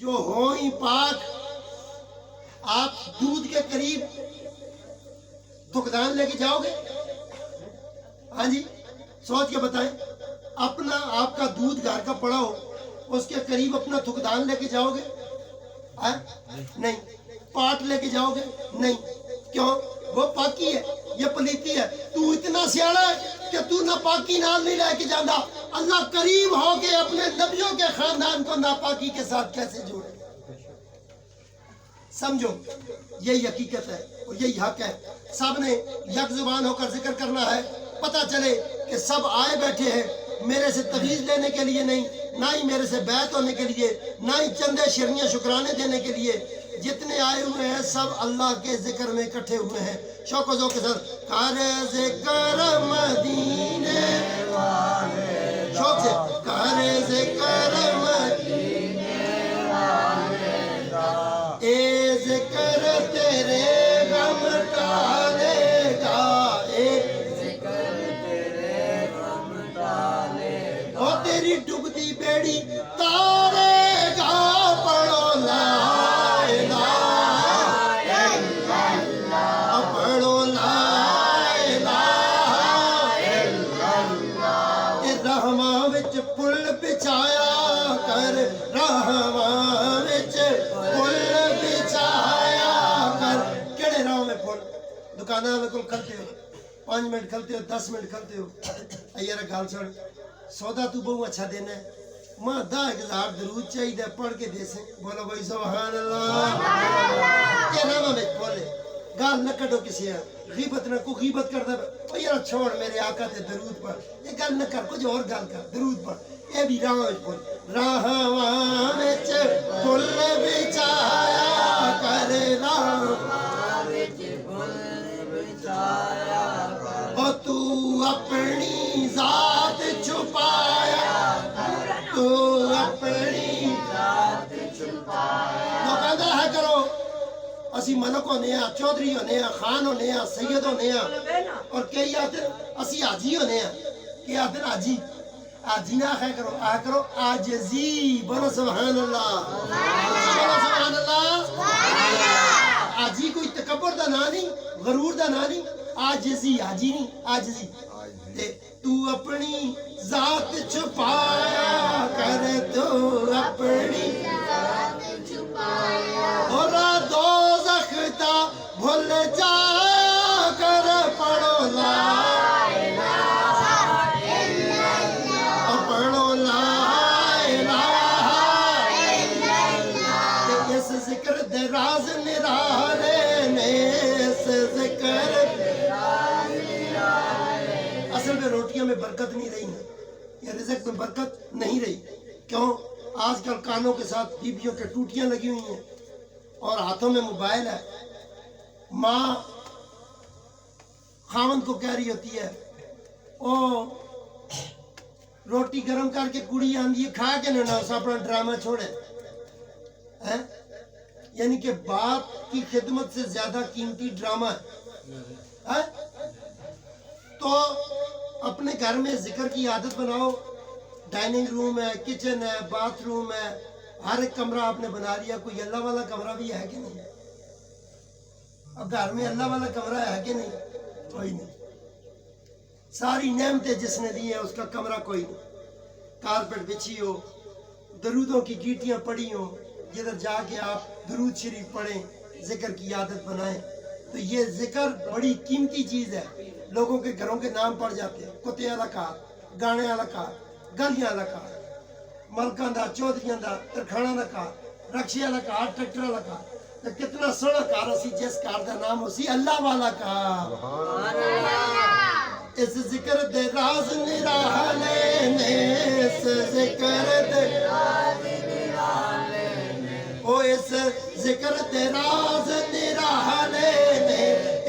جو ہو ہی پاک، آپ دودھ کے قریب دکان لے کے جاؤ گے؟ ہاں جی سوچ کے بتائیں، اپنا آپ کا دودھ گھر کا پڑا ہو، اس کے قریب اپنا تھکدان لے کے جاؤ گے؟ نہیں۔ پاٹ لے کے جاؤ گے؟ نہیں۔ کیوں؟ وہ پاکی ہے، یہ پلیتی ہے۔ تو اتنا سیاڑا ہے کہ تو ناپاکی نال نہیں لے کے جانا۔ اللہ قریب ہو کے اپنے نبیوں کے خاندان کو ناپاکی کے ساتھ کیسے جوڑے؟ سمجھو، یہی حقیقت ہے اور یہی حق ہے۔ سب نے یک زبان ہو کر ذکر کرنا ہے، پتہ چلے کہ سب آئے بیٹھے ہیں میرے سے تویز لینے کے لیے نہیں، نہ ہی میرے سے بیعت ہونے کے لیے، نہ ہی چندے شرنیاں شکرانے دینے کے لیے۔ جتنے آئے ہوئے ہیں سب اللہ کے ذکر میں اکٹھے ہوئے ہیں۔ شوق و ذوق کے ساتھ کر ذکر مدینے والے، شوق سے کر ذکر مدینے والے دا، اے ذکر تیرے غم ٹالے گا، اے ذکر تیرے غم ٹالے گا، او تیری ڈوبتی بیڑی تارے گا، پڑھو لا الہ الا اللہ، پڑھو لا الہ الا اللہ۔ اے رحماں وچ پل بچایا کر، رحماں وچ پل بچایا کر۔ کیڑے راہ میں پل؟ دکاناں میں کل کھلتے ہو، 5 منٹ کھلتے ہو، 10 منٹ کھلتے ہو۔ یار گل سن، سودا تو بہت اچھا دینا ہے، ماں 10,000 درود چاہیے، پڑھ کے دے سیں۔ بولو بھائی سبحان اللہ۔ یہ راہ میں پل ہے، گال نہ کڈو کسی ہے، غیبت نہ کو غیبت کرتا ہے، او یار چھوڑ میرے آقا تے درود پڑھ، یہ گل نہ کر، کچھ اور گل کر، درود پڑھ۔ یہ بھی راہ میں پل، راہواں وچ پل بچایا کر، راہواں وچ پل بچایا کر، او تو اپنی ذات چھپایا کر، تو اپنی ذات چھپایا۔ وہ کہتا ہے کرو اسی ملک ہونے ہیں، چودھری ہونے ہیں، خان ہونے ہیں، سید ہونے ہیں، اور کئی آتے اسی حاجی ہونے ہیں۔ کیا آتے ہیں حاجی؟ حاجی نہ آخیا کرو، آ کرو عاجزی۔ بولو سبحان اللہ، بولو سبحان اللہ۔ حاجی کوئی تکبر دا نا نہیں، غرور دا نا نہیں، عاجزی، حاجی نہیں، عاجزی۔ تو اپنی ذات چھپایا کر، تو اپنی ذات چھپایا، اور دوزخ تا بھول جایا کر، پڑھو لا الہ الا اللہ، پڑھو لا الہ الا اللہ۔ اس ذکر دے راز نرالے نے، اس ذکر دے راز نرالے۔ اصل میں روٹیوں میں برکت نہیں رہی ہے، یا رزق میں برکت نہیں رہی۔ کیوں؟ آج کل کانوں کے ساتھ بیبیوں کے ٹوٹیاں لگی ہوئی ہیں اور ہاتھوں میں موبائل ہے۔ ماں خاوند کو کہہ رہی ہوتی ہے، او روٹی گرم کر کے کڑی آندھی ہے، کھا کے نہ اسا اپنا ڈرامہ چھوڑے۔ یعنی کہ باپ کی خدمت سے زیادہ قیمتی ڈرامہ ہے۔ تو اپنے گھر میں ذکر کی عادت بناؤ۔ ڈائننگ روم ہے، کچن ہے، باتھ روم ہے، ہر ایک کمرہ آپ نے بنا لیا۔ کوئی اللہ والا کمرہ بھی ہے کہ نہیں؟ اب گھر میں اللہ والا کمرہ ہے کہ نہیں؟ کوئی نہیں۔ ساری نعمتیں جس نے دی ہیں اس کا کمرہ کوئی نہیں۔ کارپٹ بچھی ہو، درودوں کی گیٹیاں پڑی ہوں، جدھر جا کے آپ درود شریف پڑھیں، ذکر کی عادت بنائیں۔ تو یہ ذکر بڑی قیمتی چیز ہے۔ لوگوں کے گھروں کے نام پڑ جاتے ہیں، کتے والا کار، گانے والا کار، گلیاں والا کار، ملکاں دا، چودھریاں دا، ترکھانا دا کار، رکشے والا کار، ٹریکٹر والا کار۔ تو کتنا سونا کار اسی جس کار دا نام اسی اللہ والا کار۔ اس ذکر دے راز نرالے نے، اس ذکر دے راز نرالے نے، او اس ذکر دے راز نرالے نے،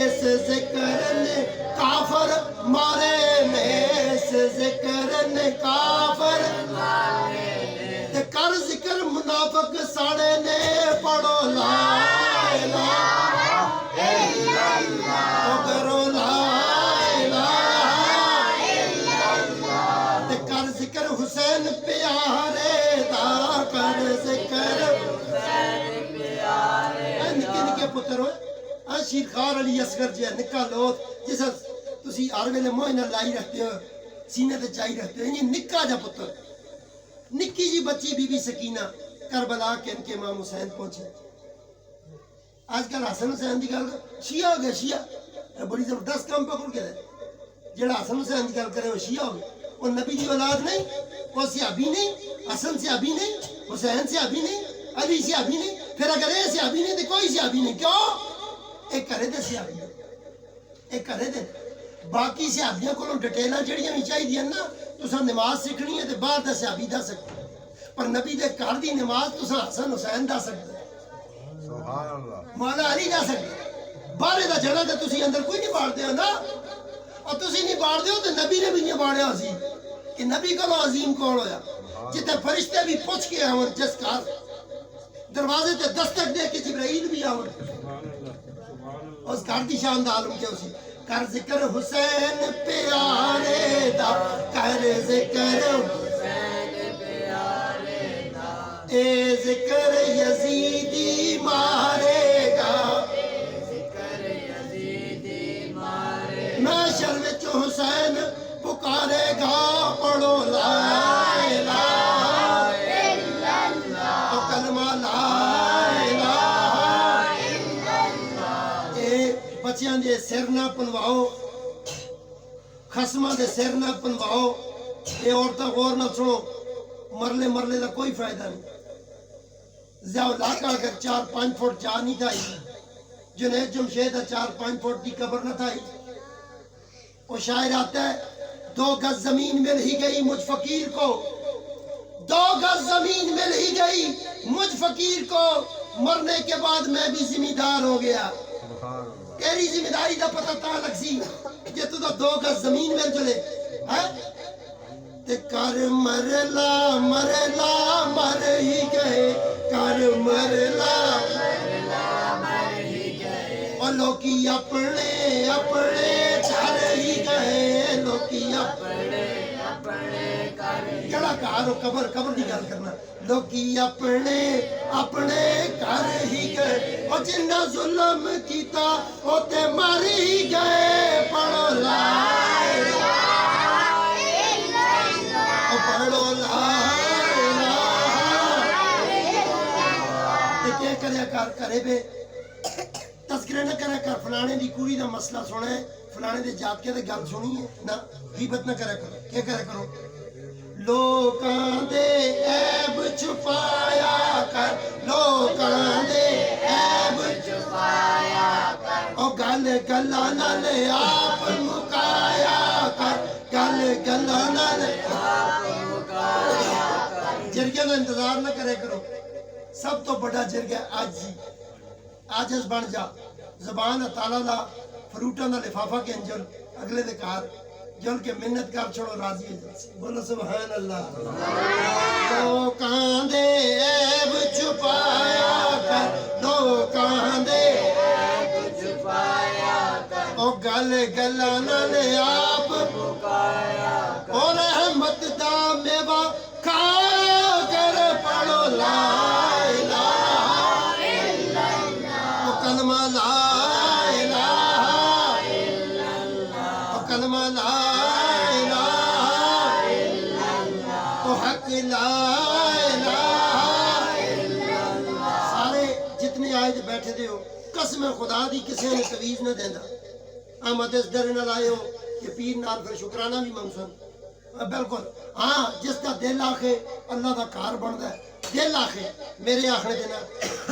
اس ذکر نے کافر مارے نے، اس ذکر نے کافر مارے نے، تے کر ذکر منافق ساڑے نے، پڑھو لا الہ الا اللہ، کرو لا الہ الا اللہ، تے کر ذکر حسین پیارے دا، کر ذکر پتر ہوئے شیرخوار علی اصغر جی نکا لوت جس تسی ہر ویلے موہ نال لائی رکھتے ہو سینے تے چائی رکھتے ہو، یہ نکا جا پتر نکی جی بچی بی بی سکینہ کربلا کے ان کے امام حسین پہنچے. آج کل حسن حسین دی گل شیعہ ہو گیا، شیعہ بڑی زبردست کام پکڑ کے دے. جڑا حسن حسین دی گل کرے وہ شیعہ ہو گیا، وہ نبی دی اولاد نہیں، وہ صحابی نہیں، حسن صحابی نہیں، حسین صحابی نہیں، علی صحابی نہیں. پھر اگر یہ صحابی نہیں تو کوئی صحابی نہیں. کیوں؟ ایک کرے دے صحابی ایک کرے دے. باقی صحابیاں کو ڈیٹیلاں جڑیاں بھی چاہیے نا، تساں نماز سیکھنی ہے تو باہر دا صحابی دس سکتے، پر نبی دے گھر دی نماز تساں حسن حسین دس سکتے، سبحان اللہ مولا علی دس سکتے. باہر دا جڑا تے تسی اندر کوئی نہیں باڑ دیو نا، اور تسی نہیں باڑ دیو تو نبی نے بھی نہیں باڑیا سی کہ نبی کو عظیم کون ہویا جتے فرشتے بھی پوچھ کے آون، جس گھر دروازے تے دستک دے کے جبرائیل بھی آون، اس گھر دی شان دا عالم کیا اسی. کر ذکر حسین پیارے دا، کر ذکر حسین پیارے دا، اے ذکر یزیدی مارے گا، اے ذکر یزیدی مارے گا، محشر وچ حسین پکارے گا، پڑھو لا الہ الا اللہ، او کلمہ لا بچیاں دے سر نہ پنواؤ، خسمہ دے سر نہ پنواؤ. اے عورتاں غور نہ سنو، مرلے مرلے دا کوئی فائدہ نہیں. ضیاء الحق اگر 4-5 فٹ جا نہیں تھائی، جنید جمشید 4-5 فٹ دی قبر نہ تھائی. وہ شاعر آتا ہے 2 گز زمین مل ہی گئی مجھ فقیر کو، 2 گز زمین مل ہی گئی مجھ فقیر کو، مرنے کے بعد میں بھی ذمہ دار ہو گیا. تیری ذمہ داری دا پتہ تا لگ سی جے تو 2 گز زمین مل چلے تے کر مرلا مرلا مر ہی گئے، کر مرلا مرلا مر ہی گئے، اور لوکی اپنے اپنے کر ہی گئے، لوکی اپنے اپنے کر ہی کہڑا کار قبر قبر دی گل کرنا، لوکی اپنے اپنے کر ہی گئے، اور جنہ ظلم کیتا وہ تے مر ہی گئے. پڑھو لا الہ الا اللہ، پڑھو لا الہ الا اللہ. تے کیا کریا کر کرے بے تذکرے نہ کرے کر فلانے دی کوڑی دا مسئلہ سنے، فلانے دے جات کے دے گل سنی ہے نا، غیبت نہ کرے کرو. کیا کرے کرو؟ لوکاں دے عیب چھپایا کر، لوکاں دے عیب چھپایا کر، او گل گلاں نال آپ مکایا کر، گل گلاں نال آپ مکایا کر. جرگے دا انتظار نہ کرے کرو. سب تو بڑا جرگہ عاجزی، عاجز بن جا. زبان تعالیٰ دا فروٹاں دا لفافہ کے انجل اگلے دے کار جل کے منت کر چھوڑو راضی ہے. بولو سبحان اللہ. لوکاں دے عیب چھپایا کر، لوکاں دے عیب چھپایا کر، او گل گلاں نال آپ مکایا کر، او رحمت دا میوہ کھا کر پڑھو لا الہ الا اللہ، او کلمہ لا الہ الا اللہ، او کلمہ لا لا الہ الا اللہ. سارے جتنے آئے دے بیٹھے دے ہو، قسم خدا دی کسی نے تویز نہ دینا. احمد اس ڈر نہ لائے ہو کہ پیر نال پھر شکرانہ بھی منگسن. بالکل ہاں، جس کا دل آخے اللہ دا کار بندا ہے. دل آخے میرے آخنے دینا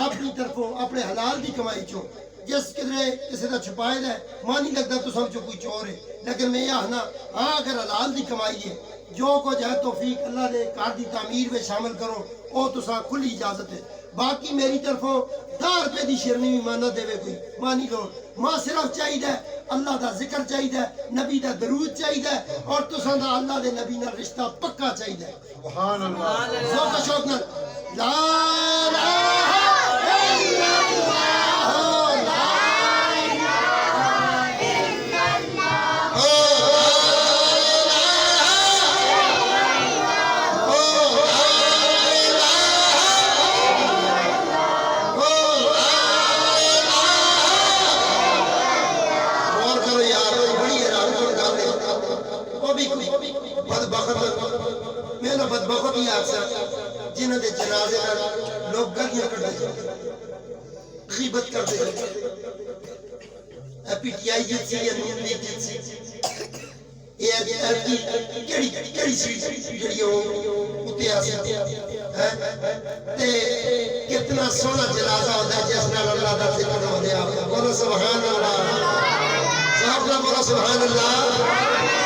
اپنی طرفوں اپنے حلال دی کمائی چوں، جس کدرے کسی دا چھپائے دا ماں نہیں لگتا تو سمجھو کوئی چور ہے. لیکن میں یہ آخنا ہاں اگر حلال دی کمائی ہے جو کچھ ہے توفیق اللہ نے کار دی تعمیر میں شامل کرو، او تساں کھلی اجازت ہے. باقی میری طرفوں 10 روپے دی شیرنی بھی ماں نہ دے کوئی، ماں نہیں لوڑ. ماں صرف چاہیے اللہ دا ذکر چاہیے، نبی دا درود چاہیے، اور تساں دا اللہ دے نبی نال رشتہ پکا چاہیے. سبحان اللہ. ذوق و شوق نال لا الہ الا اللہ، لا میں نہ بدبخت ہی اکثر جنہاں دے جنازے نال لوگ گلیاں کڈتے غیبت کرتے پی ٹی آئی جیت سی یا نون لیگ جیت سی کیڑی سی جڑی اتنے آ سکتے تے کتنا سونا جنازہ ہوتا ہے جس نال اللہ دا ذکر ہو دیا بولو سبحان اللہ صاحب بولو سبحان اللہ